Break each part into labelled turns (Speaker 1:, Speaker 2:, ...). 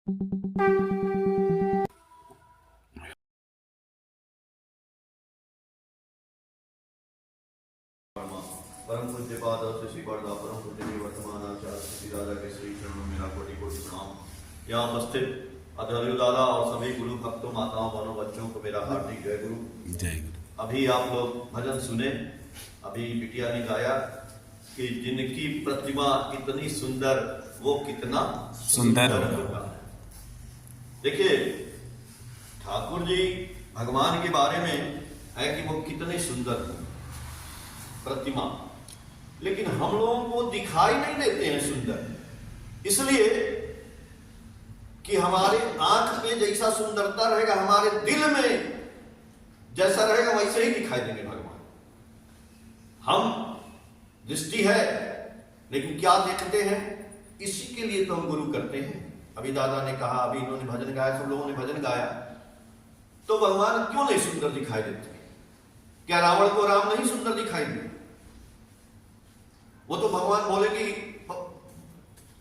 Speaker 1: परम पूज्य पाद श्री बरदा परम पूज्य वर्तमान आचार्य श्री दादा के श्री चरणों मेरा कोटि कोटि प्रणाम। यहाँ उपस्थित अधर्यु दादा और सभी गुरु भक्तों माताओं बहनों बच्चों को मेरा हार्दिक जय गुरु। जय गुरु। अभी आप लोग भजन सुने, अभी बिटिया ने गाया कि जिनकी प्रतिमा इतनी सुंदर वो कितना सुंदर होगा। देखिए ठाकुर जी भगवान के बारे में है कि वो कितने सुंदर हैं प्रतिमा, लेकिन हम लोगों को दिखाई नहीं देते हैं सुंदर, इसलिए कि हमारे आंख पे जैसा सुंदरता रहेगा हमारे दिल में जैसा रहेगा वैसे ही दिखाई देंगे भगवान। हम दृष्टि है लेकिन क्या देखते हैं, इसी के लिए तो हम गुरु करते हैं। अभी दादा ने कहा, अभी इन्होंने भजन गाया, सब लोगों ने भजन गाया, तो भगवान क्यों नहीं सुंदर दिखाई देते? क्या रावण को राम नहीं सुंदर दिखाई दिए? वो तो भगवान बोले कि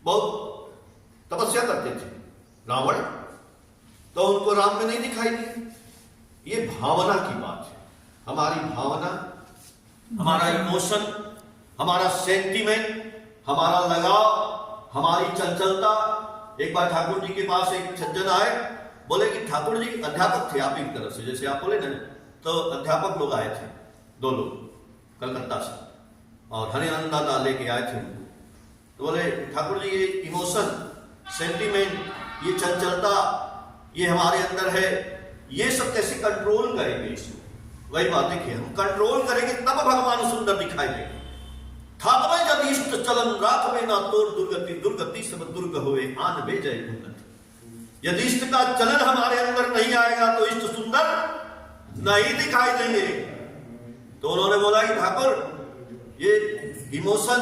Speaker 1: बहुत तपस्या करते थे रावण, तो उनको राम में नहीं दिखाई दिए। ये भावना की बात है, हमारी भावना, हमारा इमोशन, हमारा सेंटीमेंट, हमारा लगाव, हमारी चंचलता। एक बार ठाकुर जी के पास एक सज्जन आए, बोले कि ठाकुर जी अध्यापक थे आप एक तरफ से, जैसे आप बोले ना, तो अध्यापक लोग आए थे, 2 लोग कलकत्ता से, और हरियाणा दादा लेके आए थे उनको। तो बोले ठाकुर जी ये इमोशन, सेंटीमेंट, ये चंचलता, ये हमारे अंदर है, ये सब कैसे कंट्रोल करेंगे इसको? वही बात देखिए, हम कंट्रोल करेंगे तब भगवान सुंदर दिखाई देंगे। ठाकुर जब इष्ट चलन राख में ना तोड़ दुर्गति, दुर्गति सब दुर्ग हुए आन बे जय उन्नति। यदि इष्ट का चलन हमारे अंदर नहीं आएगा तो इष्ट सुंदर नहीं दिखाई देंगे। तो उन्होंने बोला कि ठाकुर ये इमोशन,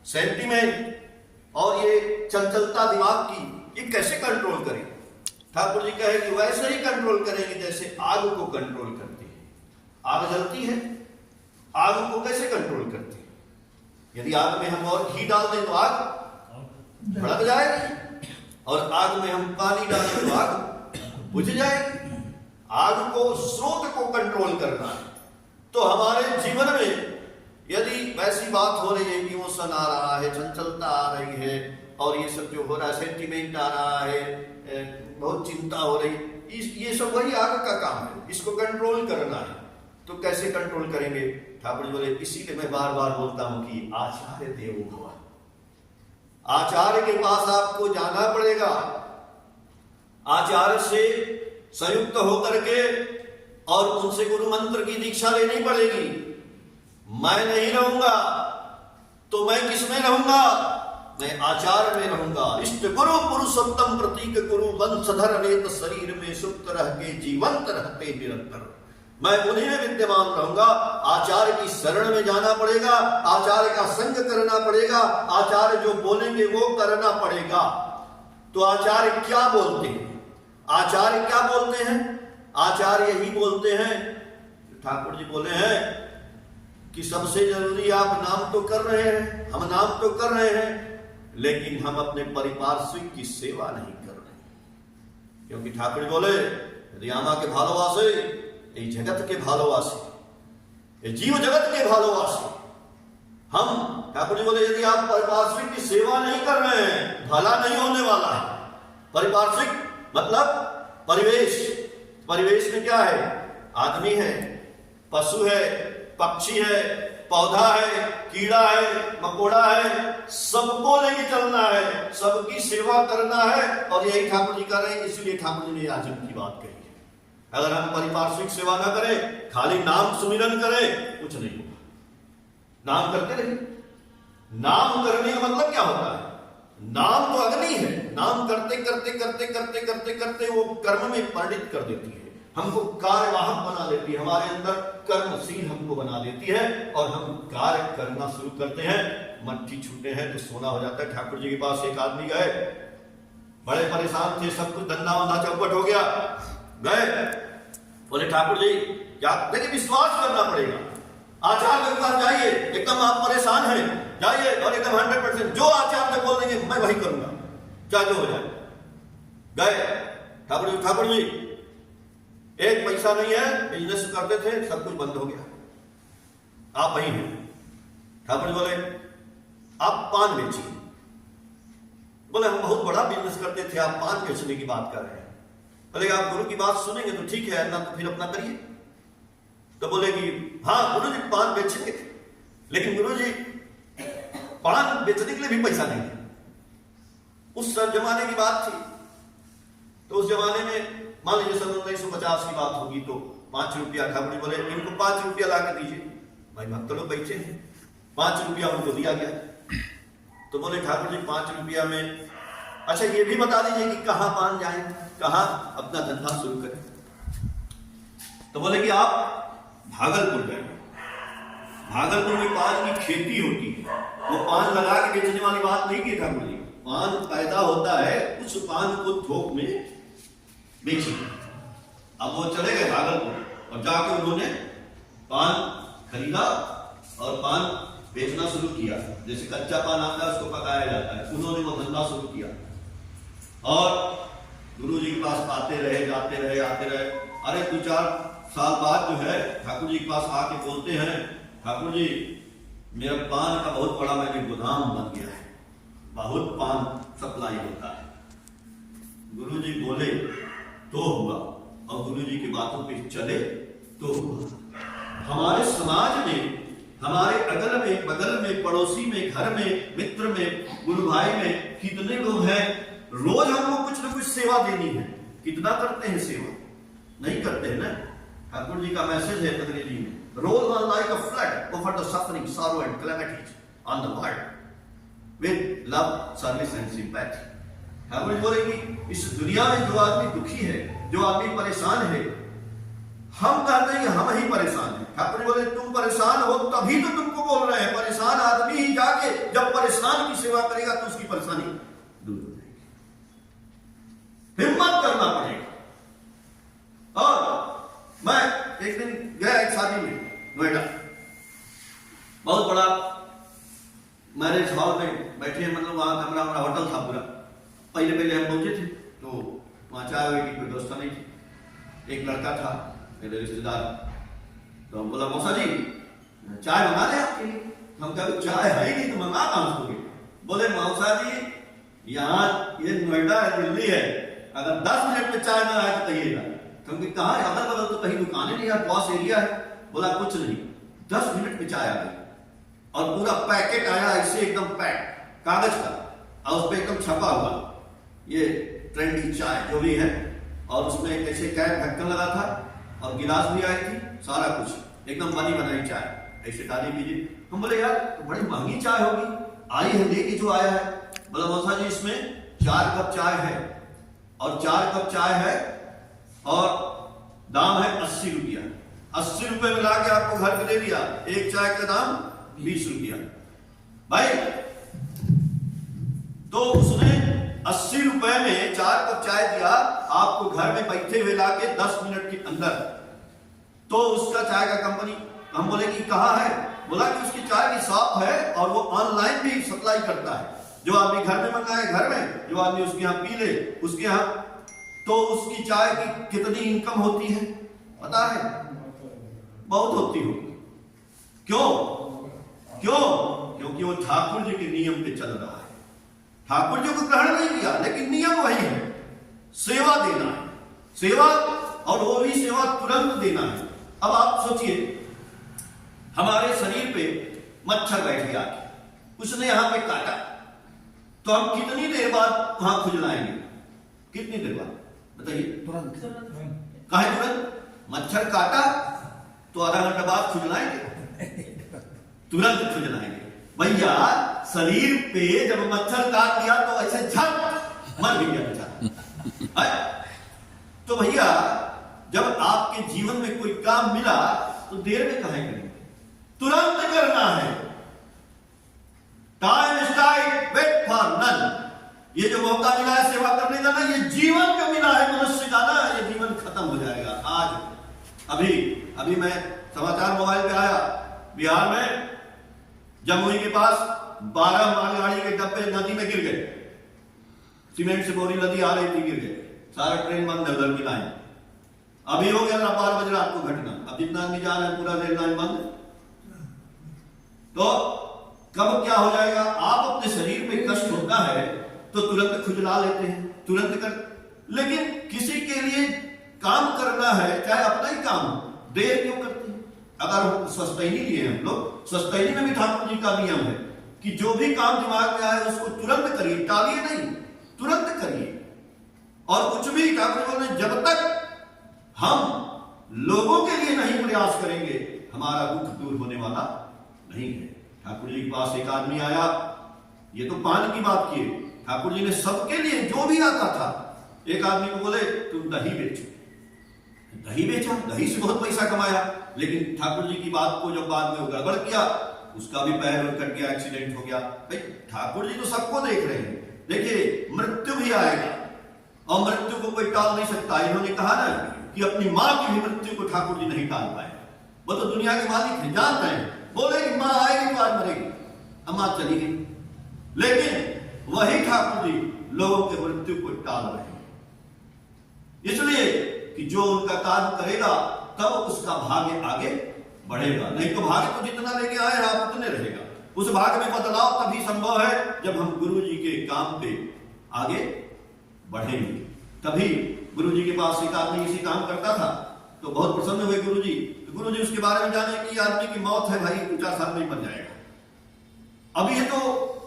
Speaker 1: सेंटीमेंट और ये चंचलता दिमाग की, ये कैसे कंट्रोल करें? ठाकुर जी कहे कि वैसे ही कंट्रोल करेंगे जैसे आग को कंट्रोल करती है। आग जलती है, आग को कैसे कंट्रोल करती है? यदि आग में हम और घी डाल दें तो आग भड़क जाएगी, और आग में हम पानी डालें तो आग बुझ जाएगी। आग को, स्रोत को कंट्रोल करना है। तो हमारे जीवन में यदि वैसी बात हो रही है, इमोशन आ रहा है, चंचलता आ रही है, और ये सब जो हो रहा है, सेंटीमेंट आ रहा है, बहुत चिंता हो रही है, ये सब वही आग का काम है, इसको कंट्रोल करना है। तो कैसे कंट्रोल करेंगे? ठाकुर जी बोले, इसीलिए मैं बार बार बोलता हूं कि आचार्य देवो भव, आचार्य के पास आपको जाना पड़ेगा। आचार्य से संयुक्त होकर के और उनसे गुरु मंत्र की दीक्षा लेनी पड़ेगी। मैं नहीं रहूंगा तो मैं किस में रहूंगा? मैं आचार्य में रहूंगा। इष्ट गुरु पुरुषोत्तम प्रतीक गुरु वंशधर नेत शरीर में सुप्त रह के जीवंत रहते निरंतर। मैं उन्हीं में विद्यमान रहूंगा। आचार्य की शरण में जाना पड़ेगा, आचार्य का संग करना पड़ेगा, आचार्य जो बोलेंगे वो करना पड़ेगा। तो आचार्य क्या बोलते हैं? आचार्य क्या बोलते हैं? आचार्य यही बोलते हैं, ठाकुर जी बोले हैं कि सबसे जरूरी आप नाम तो कर रहे हैं, हम नाम तो कर रहे हैं, लेकिन हम अपने परिपार्श्विक की सेवा नहीं कर रहे। क्योंकि ठाकुर जी बोले, रियामा के भालोवासे, ये जगत के भालोवासे, ये जीव जगत के भालोवासे हम, ठाकुर जी बोले यदि आप परिपार्श्विक की सेवा नहीं कर रहे हैं, भला नहीं होने वाला है। परिपार्श्विक मतलब परिवेश। परिवेश में क्या है? आदमी है, पशु है, पक्षी है, पौधा है, कीड़ा है, मकोड़ा है, सबको लेके चलना है, सबकी सेवा करना है। और यही ठाकुर जी कर रहे हैं, इसलिए ठाकुर जी ने आजम की बात कही है। अगर हम परिपार्श्विक सेवा ना करें, खाली नाम सुमिरन करें, कुछ नहीं होगा। नाम करते रहिए। नाम करने का मतलब क्या होता है? नाम तो अग्नि है, नाम करते करते करते करते करते करते वो कर्म में परिणित कर देती है, हमको कार्यवाहक बना देती है, हमारे अंदर कर्मशील हमको बना देती है, और हम कार्य करना शुरू करते हैं। मट्टी छूटे हैं तो सोना हो जाता है। ठाकुर जी के पास एक आदमी गए, बड़े परेशान थे, सब कुछ धंधा वंधा चौपट हो गया, गए, बोले ठाकुर जी क्या? देखिए विश्वास करना पड़ेगा। आचार्य के पास जाइए, एकदम आप परेशान हैं, जाइए और एकदम 100% जो आचार्य बोल देंगे मैं वही करूंगा, चाहे जो हो जाए। गए, ठाकुर जी एक पैसा नहीं है, बिजनेस करते थे सब कुछ बंद हो गया, आप वही हैं। ठाकुर जी बोले आप पान बेचिए। बोले हम बहुत बड़ा बिजनेस करते थे, आप पान बेचने की बात कर रहे हैं। बोले आप गुरु की बात सुनेंगे तो ठीक है, ना तो फिर अपना करिए। तो बोले कि हाँ गुरु जी पान बेचेंगे, लेकिन गुरु जी पान बेचने के लिए भी पैसा नहीं है। उस जमाने की बात थी, तो उस जमाने में मान लीजिए सन 1950 की बात होगी, तो 5 रुपया। ठाकुर जी बोले इनको 5 रुपया ला के दीजिए। भाई भक्त लोग बैठे हैं, 5 रुपया उनको दिया गया। तो बोले ठाकुर जी 5 रुपया में अच्छा ये भी बता दीजिए कि कहाँ पान जाए, कहाँ अपना धंधा शुरू करें। तो बोले कि आप भागलपुर गए, भागलपुर में पान की खेती होती है, वो पान लगा के बेचने वाली बात नहीं की ठाकुर जी। पान पैदा होता है, उस पान को थोक में बेचेंगे। अब वो चले गए भागलपुर और जाके उन्होंने पान खरीदा और पान बेचना शुरू किया। जैसे कच्चा पान आता है उसको पकाया जाता है, उन्होंने वो धंधा शुरू किया। और गुरु जी के पास आते रहे, जाते रहे, आते रहे। अरे 2-4 साल बाद जो है ठाकुर जी के पास आके बोलते हैं, ठाकुर जी मेरा पान का बहुत बड़ा मैंने गोदाम बन गया है, बहुत पान सप्लाई होता है। गुरु जी बोले तो हुआ, और गुरु जी की बातों पे चले तो हुआ। हमारे समाज में, हमारे अगल में, बगल में, पड़ोसी में, घर में, मित्र में, गुरु भाई में कितने लोग हैं, रोज हमको कुछ ना कुछ सेवा देनी है। कितना करते हैं सेवा? नहीं करते हैं ना। ठाकुर जी का मैसेज है अंग्रेजी में, roll on like a flood over the suffering, sorrow and calamities on the world with love, service and sympathy. Thakur ji बोलेंगे इस दुनिया में जो आदमी दुखी है, जो आदमी परेशान है, हम कहते हैं हम ही परेशान हैं। ठाकुर जी बोले तुम परेशान हो तभी तो तुमको बोल रहे हैं। परेशान आदमी ही जाके जब परेशान की सेवा करेगा तो उसकी परेशानी दूर हो जाएगी। हिम्मत करना पड़ेगा। और मैं एक दिन गया एक शादी में नोएडा, बहुत बड़ा मैरिज हॉल में बैठे, मतलब वहां कमरा हमारा होटल था पूरा। पहले हम पहुंचे थे तो वहां चाय हुई की कोई व्यवस्था नहीं थी। एक लड़का था मेरे रिश्तेदार, तो हम बोला मौसा जी चाय मंगा दे आपके लिए। हम कहा चाय है ही नहीं तो मंगा कहां से? बोले मौसा जी यहाँ ये नोएडा है, दिल्ली है, अगर 10 मिनट में चाय ना आए तो कहिएगा। क्योंकि कहा अगल बगल तो कहीं दुकानें नहीं है, पॉस एरिया है। बोला कुछ नहीं, 10 मिनट में चाय आ गई और पूरा पैकेट आया ऐसे एकदम पैक कागज का, और उस पर एकदम छपा हुआ ये ट्रेंडी चाय जो भी है, और उसमें एक ऐसे कैप ढक्कन लगा था और गिलास भी आई थी, सारा कुछ एकदम बनी बनाई चाय, ऐसे डाली पीजिए। हम बोले यार तो बड़ी महंगी चाय होगी, आई है लेके जो आया है। बोला मौसा जी इसमें 4 कप चाय है, और 4 कप चाय है और दाम है 80 रुपया। 80 रुपये मिला के आपको घर पे दे दिया, एक चाय का दाम 20 रुपया। भाई तो उसने 80 रुपए में 4 कप चाय दिया आपको घर में बैठे हुए लाके 10 मिनट के अंदर। तो उसका चाय का कंपनी, हम बोले कि कहाँ है? बोला कि उसकी चाय की शॉप है और वो ऑनलाइन भी सप्लाई करता है। जो आदमी घर में मंगाए घर में, जो आदमी उसके यहाँ पी ले उसके यहाँ, तो उसकी चाय की कितनी इनकम होती है पता है? बहुत होती होगी। क्यों? क्योंकि वो ठाकुर जी के नियम पे चल रहा है। ठाकुर जी को ग्रहण नहीं किया, लेकिन नियम वही है, सेवा देना है, सेवा, और वो भी सेवा तुरंत देना है। अब आप सोचिए हमारे शरीर पे मच्छर बैठ गया, उसने यहां पे काटा, तो हम कितनी देर बाद वहां खुजलाएंगे? कितनी देर बाद बताइए? तुरंत। काहे तुरंत? मच्छर काटा तो आधा घंटा बाद खुजलाएंगे? तुरंत खुजलाएंगे। भैया शरीर पे जब मच्छर काट दिया तो ऐसे झट मर गया बेचारा। तो भैया जब आपके जीवन में कोई काम मिला तो देर में काहे करेंगे? तुरंत करना है। Time is tight, wait for none. ये जो मौका मिला है सेवा करने का ना, ये जीवन जो मिला है मनुष्य का ना, ये जीवन खत्म हो जाएगा। आज अभी मैं समाचार मोबाइल पे आया, बिहार में जमुई के पास 12 मालगाड़ी के डब्बे नदी में गिर गए। सीमेंट से बोरी लदी आ रही थी, गिर गए, सारा ट्रेन बंद है उधर की लाइन। अभी हो गया 12 बजे रात को घटना, अब जितना आदमी जा रहा है पूरा रेल लाइन बंद है। तो कब क्या हो जाएगा? आप अपने शरीर में कष्ट होता है तो तुरंत खुजला लेते हैं, तुरंत कर, लेकिन किसी के लिए काम करना है, चाहे अपना ही काम, देर क्यों करते हैं? अगर स्वस्तैनी लिए हम लोग, स्वस्तैनी में भी ठाकुर जी का नियम है कि जो भी काम दिमाग में आए उसको तुरंत करिए, टालिए नहीं, तुरंत करिए। और कुछ भी ठाकुर ने जब तक हम लोगों के लिए नहीं प्रयास करेंगे हमारा दुख दूर होने वाला नहीं है। ठाकुर जी के पास एक आदमी आया, ये तो पान की बात की, ठाकुर जी ने सबके लिए जो भी आता था, एक आदमी को बोले तुम दही बेचो, दही बेचा, दही से बहुत पैसा कमाया, लेकिन ठाकुर जी की बात को जब बाद में गड़बड़ किया, उसका भी पैर कट गया, एक्सीडेंट हो गया। भाई ठाकुर जी तो सबको देख रहे हैं, देखिए मृत्यु भी आएगा और मृत्यु को कोई टाल नहीं सकता। इन्होंने कहा ना कि अपनी मां की भी मृत्यु को ठाकुर जी नहीं टाल पाए, वो तो दुनिया के मालिक हैं, जान रहे हैं, बोले कि मां आएगी तो आज मरेगी, अम्मा चली गई, लेकिन वही ठाकुर जी लोगों के मृत्यु को टाल रहे हैं, इसलिए कि जो उनका काम करेगा तब उसका भाग्य आगे बढ़ेगा, नहीं तो भाग्य तो जितना लेके आए आप उतने रहेगा। उस भाग्य में बदलाव तभी संभव है जब हम गुरु जी के काम पे आगे बढ़ेंगे। तभी गुरु जी के पास एक आदमी इसी काम करता था, तो बहुत प्रसन्न हुए गुरु जी। तो गुरु जी उसके बारे में जाने कि आदमी की मौत है भाई, 2-4 साल में ही मर जाएगा। अब ये तो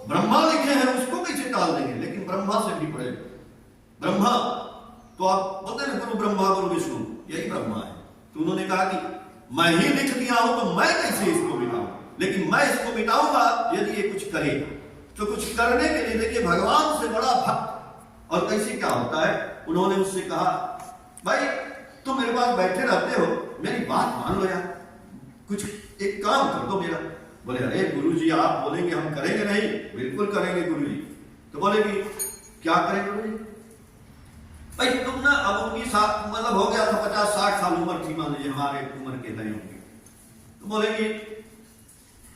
Speaker 1: ब्रह्मा लिखे हैं, उसको कैसे टाल देंगे? लेकिन ब्रह्मा से भी पड़ेगा, ब्रह्मा तो आप बोलते हैं गुरु ब्रह्मा गुरु विष्णु, यही ब्रह्मा है। तो उन्होंने कहा कि मैं ही लिख दिया हूं तो मैं कैसे इसको मिटाऊं, लेकिन मैं इसको मिटाऊंगा यदि ये कुछ करेगा। तो कुछ करने के लिए देखिए भगवान से बड़ा भक्त। और कैसे क्या होता है, उन्होंने उससे कहा भाई तुम मेरे पास बैठे रहते हो, मेरी बात मान लो यार, कुछ एक काम कर दो मेरा। बोले अरे गुरु जी आप बोलेंगे हम करेंगे नहीं? बिल्कुल करेंगे गुरु जी। तो बोले कि क्या करें गुरु जी? भाई तुम ना, अब उनकी मतलब हो गया था 50-60 साल उम्र थी, मान लीजिए हमारे उम्र के नहीं होंगे। तो बोले कि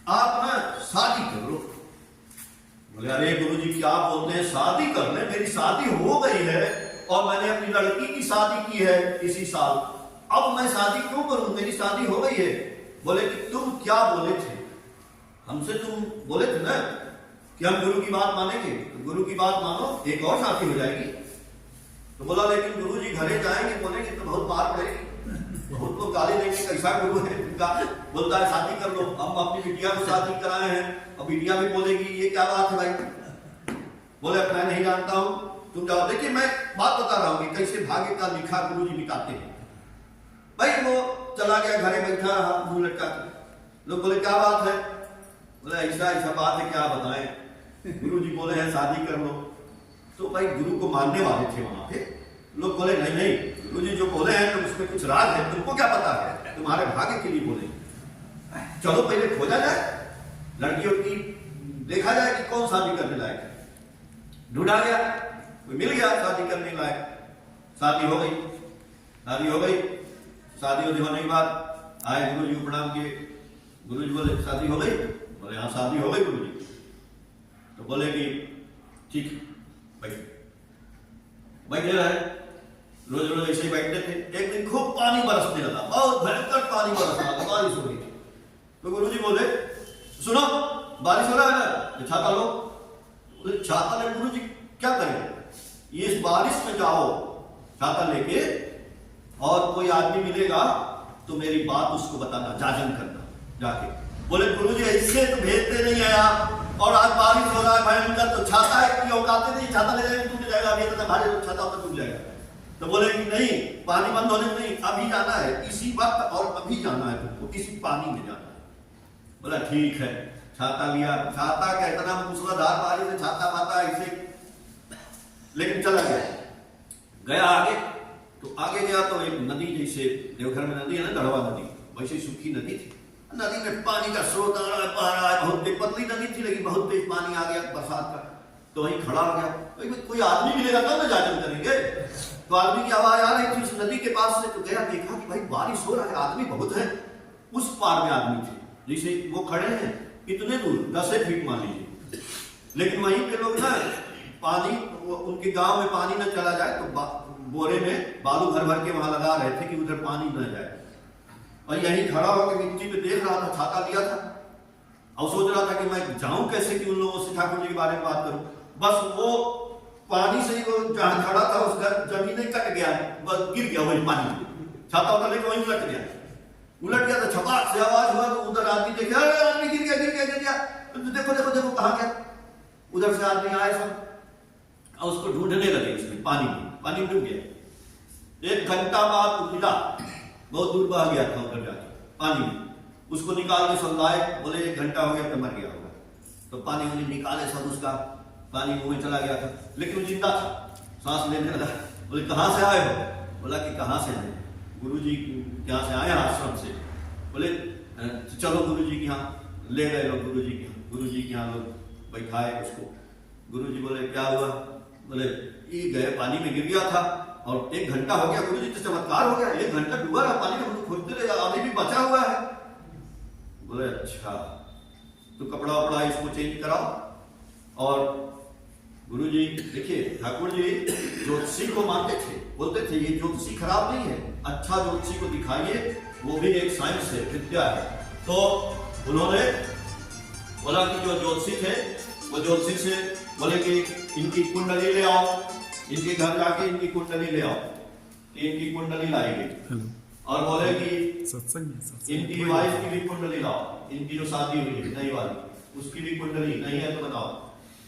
Speaker 1: आप ना शादी कर लो। बोले अरे गुरुजी क्या बोलते हैं, शादी कर ले, मेरी शादी हो गई है और मैंने अपनी लड़की की शादी की है इसी साल, अब मैं शादी क्यों करूं, मेरी शादी हो गई है। बोले कि तुम क्या बोले थे हमसे, तुम बोले थे ना कि हम गुरु की बात मानेंगे, तो गुरु की बात मानो, एक और शादी हो जाएगी। तो बोला लेकिन गुरु जी घरे जाएंगे, बोलेंगे तो बहुत मार पड़ेगी, बहुत लोग गाली देंगे, कैसा गुरु है उनका, बोलता है शादी कर लो, हम अपनी बिटिया को शादी कराए हैं, और बिटिया भी बोलेगी ये क्या बात है भाई। बोले मैं नहीं जानता हूं, तुम जाओ। देखिए मैं बात बता रहा हूं कि कैसे भाग्य का लिखा गुरु जी मिटाते हैं। भाई वो चला गया, घरे बैठा रहा मुंह लटका के। लोग बोले क्या बात है? बोले ऐसा ऐसा बात है, क्या बताएं। गुरु जी बोले हैं शादी कर लो। तो भाई गुरु को मानने वाले थे वहां पे लोग, बोले नहीं नहीं गुरु जी जो बोले हैं तो उसमें कुछ राज है, तुमको क्या पता है, तुम्हारे भाग्य के लिए बोले, चलो पहले खोजा जाए, लड़कियों की देखा जाए कि कौन शादी करने लायक है। ढूंढा गया, कोई मिल गया शादी करने लायक, शादी हो गई। शादी हो गई, शादी होने के बाद आए गुरु जी को प्रणाम किए। गुरु जी बोले शादी हो गई? बोले हाँ शादी हो गई गुरु जी। तो बोले कि ठीक बैठे रहे, रोज रोज ऐसे ही बैठते थे। एक दिन खूब पानी बरसने लगा, बहुत भयंकर पानी बरसने लगा, बारिश हो रही थी। तो गुरु जी बोले सुनो बारिश हो रहा है ना, छाता लो। बोले छाता ले गुरु जी क्या करें? ये इस बारिश में जाओ छाता लेके, और कोई आदमी मिलेगा तो मेरी बात उसको बताना, जाजन करना जाके। बोले गुरु जी ऐसे तो भेजते नहीं है आप, और आज बारिश हो रहा है भयंकर, तो छाता है कि औकाते नहीं, छाता ले जाएंगे टूट जाएगा, अभी तो भारी छाता होता टूट जाएगा। तो बोले कि नहीं पानी बंद होने में नहीं, अभी जाना है इसी वक्त, और अभी जाना है तुमको, इसी पानी में जाना है। बोला ठीक है, छाता लिया। छाता का इतना मूसलाधार बारिश है, छाता पाता ऐसे, लेकिन चला गया आगे। तो आगे गया तो एक नदी, जैसे देवघर में नदी है ना गढ़वा नदी, वैसे सूखी नदी थी। नदी में पानी का स्रोत आ रहा है, बहुत तेज, पतली नदी थी लेकिन बहुत तेज पानी आ गया बरसात का। तो वहीं खड़ा हो गया, कोई आदमी मिलेगा तब ना जाजन करेंगे। तो आदमी की आवाज आ रही थी उस नदी के पास से। तो गया, देखा कि भाई बारिश हो रहा है, आदमी बहुत है। उस पार में आदमी थे, जैसे वो खड़े हैं इतने दूर 10 फीट मान लीजिए, लेकिन वहीं पे लोग ना पानी उनके गांव में पानी न चला जाए तो बोरे में बालू भर भर के वहां लगा रहे थे कि उधर पानी न जाए। और यहीं खड़ा होकर मिट्टी पे देख रहा था, छाता लिया था और सोच रहा था कि मैं जाऊं कैसे कि उन लोगों से ठाकुर जी के बारे में बात करूं। बस वो पानी से ही वो जहां खड़ा था उस घर जमीन ही कट गया, बस गिर गया वही पानी में, छाता उतर लेके वहीं उलट गया तो छपाक से आवाज हुआ तो उधर आदमी देखे, अरे आदमी गिर गया, देखो कहां गया। उधर से आदमी आए सब और उसको ढूंढने लगे, उसमें पानी डूब गया। 1 घंटा बाद वो मिला, बहुत दूर बह गया था उधर जाके पानी में, उसको निकाल के सब लाए, बोले 1 घंटा हो गया तो मर गया होगा। तो पानी उन्हें निकाले सब, उसका पानी मुंह में चला गया था, लेकिन वो जिंदा था, सांस लेने लगा। बोले कहां से आए हो? बोला कि कहां से आए? गुरुजी के यहाँ से आए आश्रम से। बोले चलो गुरुजी के यहाँ, ले गए लोग गुरुजी के यहाँ। गुरुजी के यहाँ लोग बैठाए उसको। गुरुजी बोले क्या हुआ? बोले ये गए पानी में गिर गया था और 1 घंटा हो गया। गुरुजी तो चमत्कार हो गया, 1 घंटा डूबा रहा पानी में, खोजते रहे, अभी भी बचा हुआ है। बोले अच्छा, तो कपड़ा वपड़ा इसको चेंज कराओ। और गुरुजी देखिए, ठाकुर जी ज्योतिषी को मानते थे, बोलते थे ये ज्योतिषी खराब नहीं है, अच्छा ज्योतिषी को दिखाइए, वो भी एक साइंस है, विद्या है। तो उन्होंने बोला कि जो ज्योतिषी थे वो ज्योतिषी से बोले कि इनकी कुंडली ले आओ, इनके घर जाके इनकी कुंडली ले आओ। इनकी कुंडली लाई गई और बोले कि इनकी वाइफ की भी कुंडली लाओ, इनकी जो शादी हुई है नई वाली उसकी भी कुंडली नहीं है तो बताओ।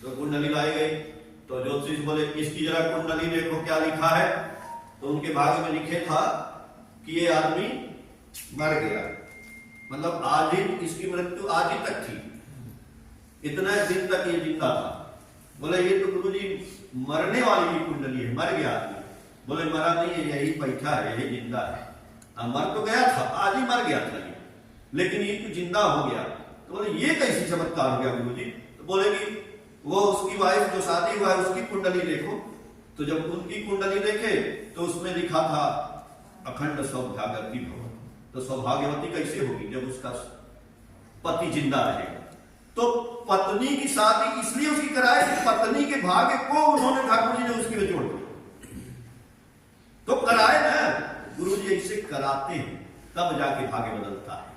Speaker 1: तो कुंडली लाई गई तो ज्योतिष बोले इसकी जरा कुंडली देखो क्या लिखा है। तो उनके भाग्य में लिखे था कि ये आदमी मर गया, मतलब आज ही इसकी मृत्यु आज ही तक थी, इतने दिन तक ये जिंदा था। बोले ये तो गुरुजी मरने वाली भी कुंडली है, मर गया आदमी। बोले मरा नहीं है, यही बैठा है, यही जिंदा है। मर तो गया था, आज ही मर गया था ये, लेकिन ये तो जिंदा हो गया। तो बोले ये कैसी चमत्कार हो गया गुरुजी? तो बोले कि वो उसकी वाइफ जो शादी हुआ है उसकी कुंडली देखो। तो जब उनकी कुंडली देखे तो उसमें लिखा था अखंड सौभाग्यवती भव। तो सौभाग्यवती कैसे होगी जब उसका पति जिंदा रहेगा? तो पत्नी की शादी इसलिए उसकी कराए कि पत्नी के भाग्य को उन्होंने ठाकुर जी ने उसकी में जोड़ दिया, तो कराए ना। गुरु जी ऐसे कराते हैं तब जाके भाग्य बदलता है।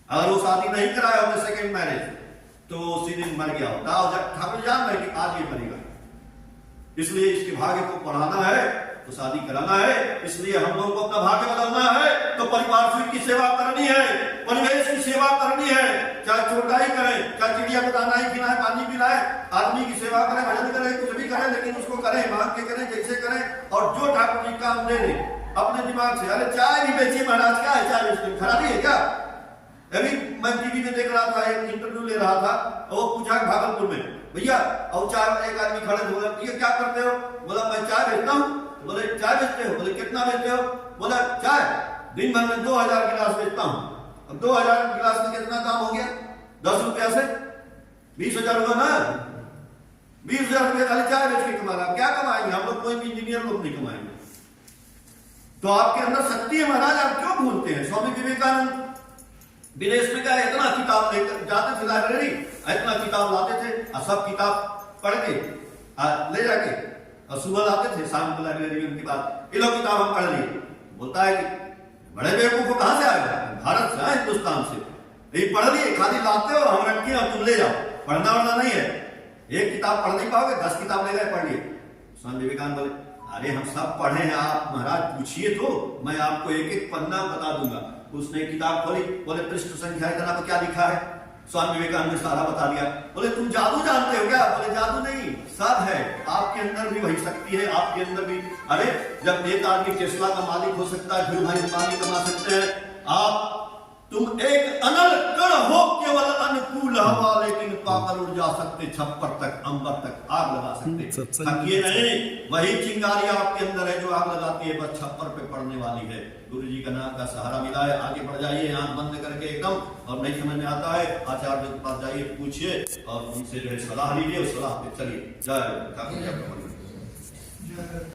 Speaker 1: अगर वो शादी नहीं कराया होगा सेकेंड मैरिज तो उसी दिन मर गया होता, और जब ठाकुर जान रहे कि आज ये मरेगा, इसलिए इसके भाग्य को पढ़ाना है तो शादी कराना है। इसलिए हम लोगों को अपना भाग्य बदलना है तो परिवार सुख की सेवा करनी है, परिवेश की सेवा करनी है, चाहे चोटाई करें, चाहे चिड़िया को दाना ही खिलाए, पानी पिलाए, आदमी की सेवा करें, भजन करें, कुछ भी करें, लेकिन उसको करें, मांग के करें, जैसे करें। और जो ठाकुर जी काम दे दे अपने दिमाग से, अरे चाय भी बेचिए महाराज, क्या है चाय बेचने, खराबी है क्या? अभी मैं टीवी में देख रहा था, एक इंटरव्यू ले रहा था, वो पूछा भागलपुर में, भैया और चाय, एक आदमी खड़े बोला ये क्या करते हो? बोला मैं चाय बेचता हूँ। बोले चाय बेचते हो? बोले कितना बेचते हो? बोला चाय दिन भर में 2000 गिलास बेचता हूँ। अब 2000 गिलास में कितना काम हो गया? 10 रुपया से 20,000 हुआ ना। 20,000 रुपया खाली चाय बेच के कमा रहा, क्या कमाएंगे हम लोग? कोई भी इंजीनियर लोग नहीं कमाएंगे। तो आपके अंदर शक्ति है महाराज, आप क्यों भूलते हैं? स्वामी विवेकानंद विदेश में गए, इतना किताब लेकर जाते थे लाइब्रेरी, इतना किताब लाते थे और सब किताब पढ़ के ले जाके और सुबह लाते थे, शाम को लाइब्रेरी में उनके बाद ये लो किताब हम पढ़ लिए। बोलता है कि बड़े बेवकूफ को कहां से आएगा? भारत से, हिंदुस्तान से। ये पढ़ लिए, खाली लाते हो, हम रखे और तुम ले जाओ, पढ़ना वढ़ना नहीं है। एक किताब पढ़ नहीं पाओगे, 10 किताब ले गए, पढ़ लिए। स्वामी विवेकानंद बोले अरे हम सब पढ़े हैं, आप महाराज पूछिए तो मैं आपको एक एक पन्ना बता दूंगा। उसने किताब खोली, बोले पृष्ठ संख्या इतना पर क्या लिखा है? स्वामी विवेकानंद ने सारा बता दिया। बोले तुम जादू जानते हो क्या? बोले जादू नहीं, सब है आपके अंदर भी, वही शक्ति है आपके अंदर भी। अरे जब एक आदमी टेस्ला का मालिक हो सकता है, फिर भाई अंबानी कमा सकते हैं आप, तुम एक अनल कण हो, केवल अनुकूल हवा, लेकिन पाकर उड़ जा सकते छप्पर तक, अंबर तक आग लगा सकते। थकिए नहीं, वही चिंगारी आपके अंदर है जो आग लगाती है, बस छप्पर पे पड़ने वाली है। गुरु जी का नाम का सहारा मिला है, आगे बढ़ जाइए, आंख बंद करके एकदम, और नहीं समझ में आता है आचार्य के पास जाइए, पूछिए और उनसे जो है सलाह लीजिए, उस सलाह पे चलिए। जय ठाकुर।